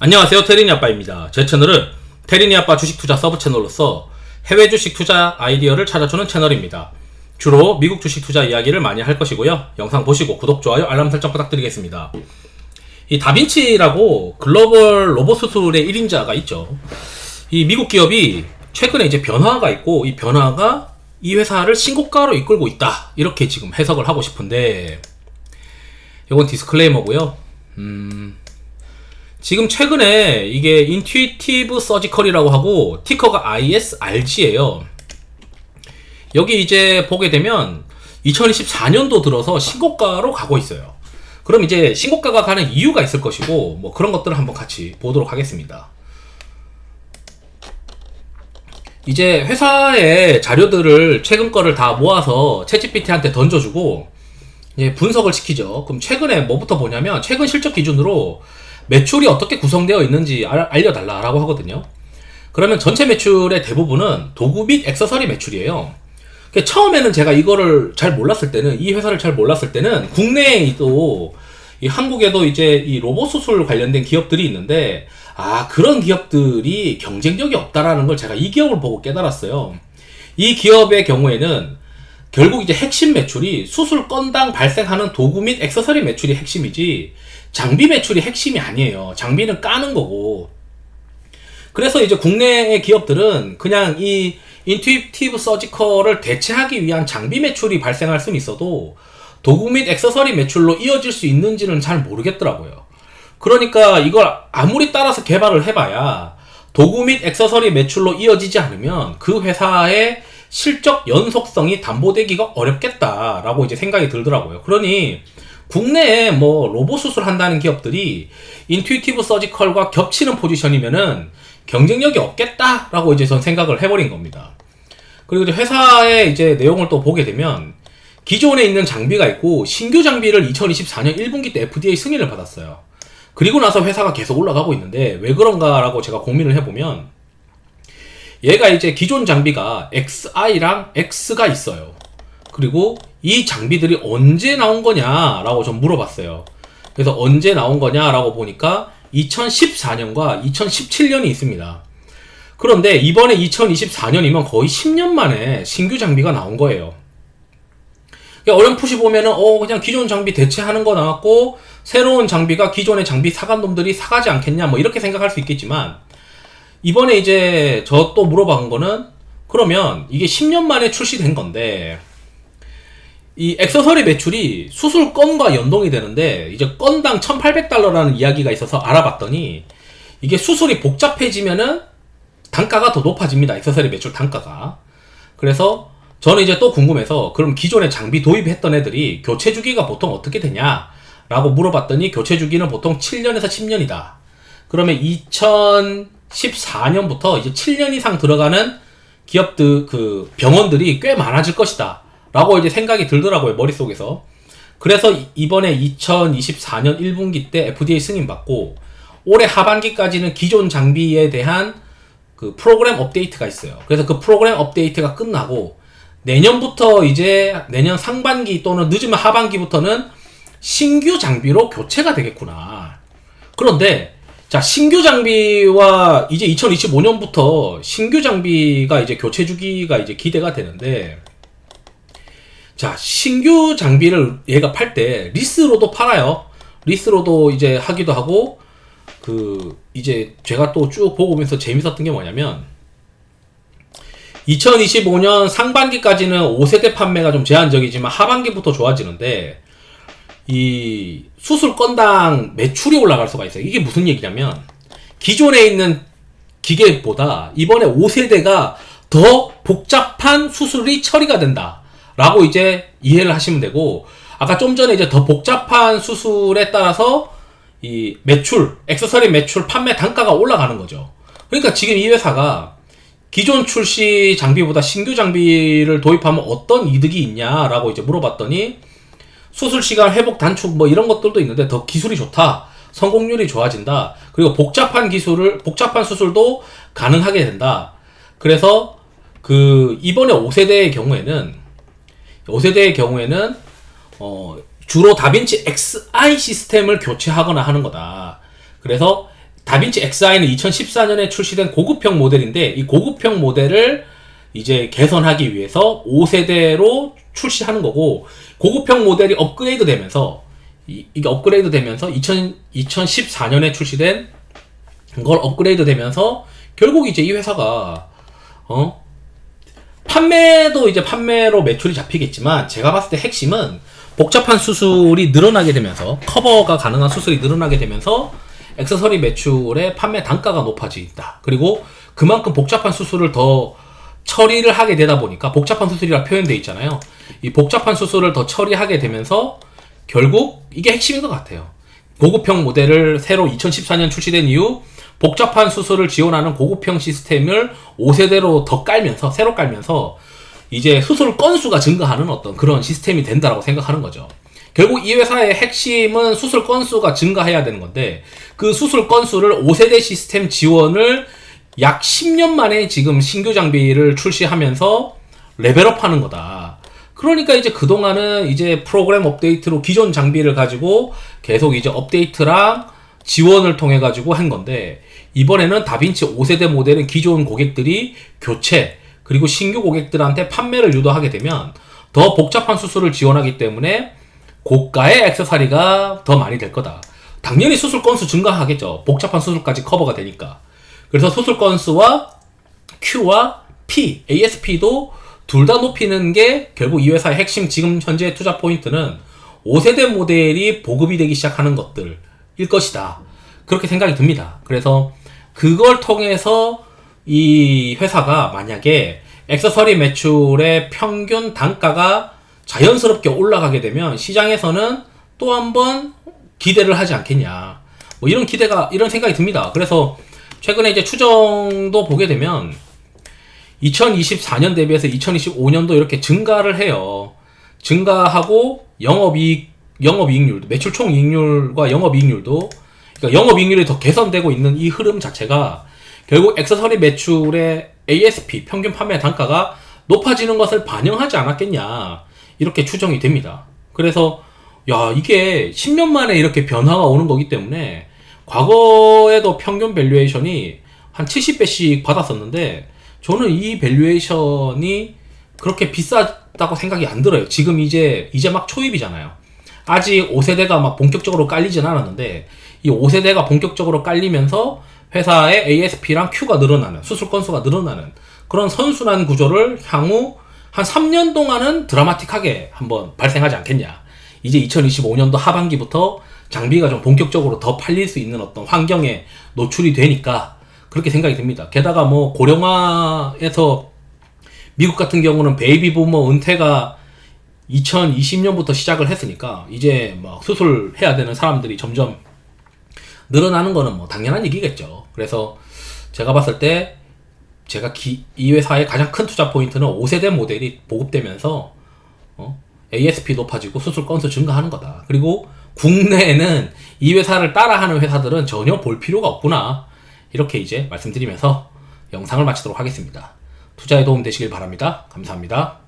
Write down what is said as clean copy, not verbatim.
안녕하세요, 테리니 아빠입니다. 제 채널은 테리니 아빠 주식 투자 서브 채널로서 해외 주식 투자 아이디어를 찾아주는 채널입니다. 주로 미국 주식 투자 이야기를 많이 할 것이고요. 영상 보시고 구독, 좋아요, 알람 설정 부탁드리겠습니다. 이 다빈치라고 글로벌 로봇 수술의 1인자가 있죠. 이 미국 기업이 최근에 이제 변화가 있고, 이 변화가 이 회사를 신고가로 이끌고 있다, 이렇게 지금 해석을 하고 싶은데, 이건 디스클레이머고요. 지금 최근에 이게 인투이티브 서지컬이라고 하고 티커가 ISRG예요. 여기 이제 보게 되면 2024년도 들어서 신고가로 가고 있어요. 그럼 이제 신고가가 가는 이유가 있을 것이고, 뭐 그런 것들을 한번 같이 보도록 하겠습니다. 이제 회사의 자료들을 최근 거를 다 모아서 챗GPT한테 던져주고 이제 분석을 시키죠. 그럼 최근에 뭐부터 보냐면, 최근 실적 기준으로 매출이 어떻게 구성되어 있는지 알려달라라고 하거든요. 그러면 전체 매출의 대부분은 도구 및 액세서리 매출이에요. 처음에는 제가 이거를 잘 몰랐을 때는, 이 회사를 잘 몰랐을 때는 국내에도 이 한국에도 이제 이 로봇 수술 관련된 기업들이 있는데, 그런 기업들이 경쟁력이 없다라는 걸 제가 이 기업을 보고 깨달았어요. 이 기업의 경우에는 결국 이제 핵심 매출이 수술 건당 발생하는 도구 및 액세서리 매출이 핵심이지 장비 매출이 핵심이 아니에요. 장비는 까는 거고. 그래서 이제 국내의 기업들은 그냥 이 인투이티브 서지컬을 대체하기 위한 장비 매출이 발생할 수는 있어도 도구 및 액세서리 매출로 이어질 수 있는지는 잘 모르겠더라고요. 그러니까 이걸 아무리 따라서 개발을 해봐야 도구 및 액세서리 매출로 이어지지 않으면 그 회사의 실적 연속성이 담보되기가 어렵겠다라고 이제 생각이 들더라고요. 그러니 국내에 뭐 로봇 수술 한다는 기업들이 인투이티브 서지컬과 겹치는 포지션이면은 경쟁력이 없겠다라고 이제 전 생각을 해버린 겁니다. 그리고 이제 회사의 이제 내용을 또 보게 되면, 기존에 있는 장비가 있고 신규 장비를 2024년 1분기 때 FDA 승인을 받았어요. 그리고 나서 회사가 계속 올라가고 있는데 왜 그런가라고 제가 고민을 해보면, 얘가 이제 기존 장비가 XI랑 X가 있어요. 그리고 이 장비들이 언제 나온 거냐라고 좀 물어봤어요. 그래서 언제 나온 거냐라고 보니까 2014년과 2017년이 있습니다. 그런데 이번에 2024년이면 거의 10년 만에 신규 장비가 나온 거예요. 어렴풋이 보면은 그냥 기존 장비 대체하는 거 나왔고 새로운 장비가 기존의 장비 사간 놈들이 사가지 않겠냐, 뭐 이렇게 생각할 수 있겠지만, 이번에 이제 저 또 물어본 거는, 그러면 이게 10년 만에 출시된 건데 이 액세서리 매출이 수술 건과 연동이 되는데, 이제 건당 $1,800라는 이야기가 있어서 알아봤더니, 이게 수술이 복잡해지면은 단가가 더 높아집니다. 액세서리 매출 단가가. 그래서 저는 이제 또 궁금해서, 그럼 기존에 장비 도입했던 애들이 교체 주기가 보통 어떻게 되냐 라고 물어봤더니, 교체 주기는 보통 7년에서 10년이다. 그러면 2014년부터 이제 7년 이상 들어가는 기업들, 그 병원들이 꽤 많아질 것이다 라고 이제 생각이 들더라고요, 머릿속에서. 그래서 이번에 2024년 1분기 때 FDA 승인 받고, 올해 하반기까지는 기존 장비에 대한 그 프로그램 업데이트가 있어요. 그래서 그 프로그램 업데이트가 끝나고 내년부터, 이제 내년 상반기 또는 늦으면 하반기부터는 신규 장비로 교체가 되겠구나. 그런데 자, 신규 장비와 이제 2025년부터 신규 장비가 이제 교체 주기가 이제 기대가 되는데, 자, 신규 장비를 얘가 팔 때 리스로도 팔아요. 리스로도 이제 하기도 하고, 이제 제가 또 쭉 보고 오면서 재밌었던 게 뭐냐면, 2025년 상반기까지는 5세대 판매가 좀 제한적이지만 하반기부터 좋아지는데, 이 수술 건당 매출이 올라갈 수가 있어요. 이게 무슨 얘기냐면, 기존에 있는 기계보다 이번에 5세대가 더 복잡한 수술이 처리가 된다 라고 이제 이해를 하시면 되고, 아까 좀 전에 이제 더 복잡한 수술에 따라서 이 매출, 액세서리 매출, 판매 단가가 올라가는 거죠. 그러니까 지금 이 회사가 기존 출시 장비보다 신규 장비를 도입하면 어떤 이득이 있냐라고 이제 물어봤더니, 수술 시간 회복 단축 뭐 이런 것들도 있는데 더 기술이 좋다, 성공률이 좋아진다, 그리고 복잡한 수술도 가능하게 된다. 그래서 이번에 5세대의 경우에는 주로 다빈치 XI 시스템을 교체하거나 하는 거다. 그래서 다빈치 Xi는 2014년에 출시된 고급형 모델인데 이 고급형 모델을 이제 개선하기 위해서 5세대로 출시하는 거고, 고급형 모델이 업그레이드 되면서 이게 업그레이드 되면서 2014년에 출시된 걸 업그레이드 되면서 결국 이제 이 회사가 판매도 이제 판매로 매출이 잡히겠지만, 제가 봤을 때 핵심은 복잡한 수술이 늘어나게 되면서, 커버가 가능한 수술이 늘어나게 되면서 액세서리 매출의 판매 단가가 높아진다. 그리고 그만큼 복잡한 수술을 더 처리를 하게 되다 보니까, 복잡한 수술이라 표현되어 있잖아요. 이 복잡한 수술을 더 처리하게 되면서 결국 이게 핵심인 것 같아요. 고급형 모델을 새로 2014년 출시된 이후 복잡한 수술을 지원하는 고급형 시스템을 5세대로 더 깔면서, 새로 깔면서 이제 수술 건수가 증가하는 어떤 그런 시스템이 된다라고 생각하는 거죠. 결국 이 회사의 핵심은 수술 건수가 증가해야 되는 건데, 그 수술 건수를 5세대 시스템 지원을 약 10년 만에 지금 신규 장비를 출시하면서 레벨업 하는 거다. 그러니까 이제 그동안은 이제 프로그램 업데이트로 기존 장비를 가지고 계속 이제 업데이트랑 지원을 통해 가지고 한 건데, 이번에는 다빈치 5세대 모델은 기존 고객들이 교체, 그리고 신규 고객들한테 판매를 유도하게 되면 더 복잡한 수술을 지원하기 때문에 고가의 액세서리가 더 많이 될 거다. 당연히 수술 건수 증가하겠죠. 복잡한 수술까지 커버가 되니까. 그래서 수술 건수와 Q와 P, ASP도 둘 다 높이는 게 결국 이 회사의 핵심, 지금 현재 투자 포인트는 5세대 모델이 보급이 되기 시작하는 것들일 것이다. 그렇게 생각이 듭니다. 그래서 그걸 통해서 이 회사가 만약에 액세서리 매출의 평균 단가가 자연스럽게 올라가게 되면 시장에서는 또 한번 기대를 하지 않겠냐. 뭐 이런 생각이 듭니다. 그래서 최근에 이제 추정도 보게 되면 2024년 대비해서 2025년도 이렇게 증가를 해요. 증가하고 영업이익률도, 매출 총 이익률과 영업이익률도, 그러니까 영업이익률이 더 개선되고 있는 이 흐름 자체가 결국 액세서리 매출의 ASP, 평균 판매 단가가 높아지는 것을 반영하지 않았겠냐, 이렇게 추정이 됩니다. 그래서 이게 10년 만에 이렇게 변화가 오는 거기 때문에, 과거에도 평균 밸류에이션이 한 70배씩 받았었는데 저는 이 밸류에이션이 그렇게 비싸다고 생각이 안 들어요. 지금 이제 막 초입이잖아요. 아직 5세대가 막 본격적으로 깔리진 않았는데, 이 5세대가 본격적으로 깔리면서 회사의 ASP랑 Q가 늘어나는, 수술 건수가 늘어나는 그런 선순환 구조를 향후 한 3년 동안은 드라마틱하게 한번 발생하지 않겠냐. 이제 2025년도 하반기부터 장비가 좀 본격적으로 더 팔릴 수 있는 어떤 환경에 노출이 되니까 그렇게 생각이 듭니다. 게다가 뭐 고령화에서 미국 같은 경우는 베이비 부머 은퇴가 2020년부터 시작을 했으니까 이제 막 수술해야 되는 사람들이 점점 늘어나는 거는 뭐 당연한 얘기겠죠. 그래서 제가 봤을 때 이 회사의 가장 큰 투자 포인트는 5세대 모델이 보급되면서 ASP 높아지고 수술 건수 증가하는 거다. 그리고 국내에는 이 회사를 따라하는 회사들은 전혀 볼 필요가 없구나. 이렇게 이제 말씀드리면서 영상을 마치도록 하겠습니다. 투자에 도움 되시길 바랍니다. 감사합니다.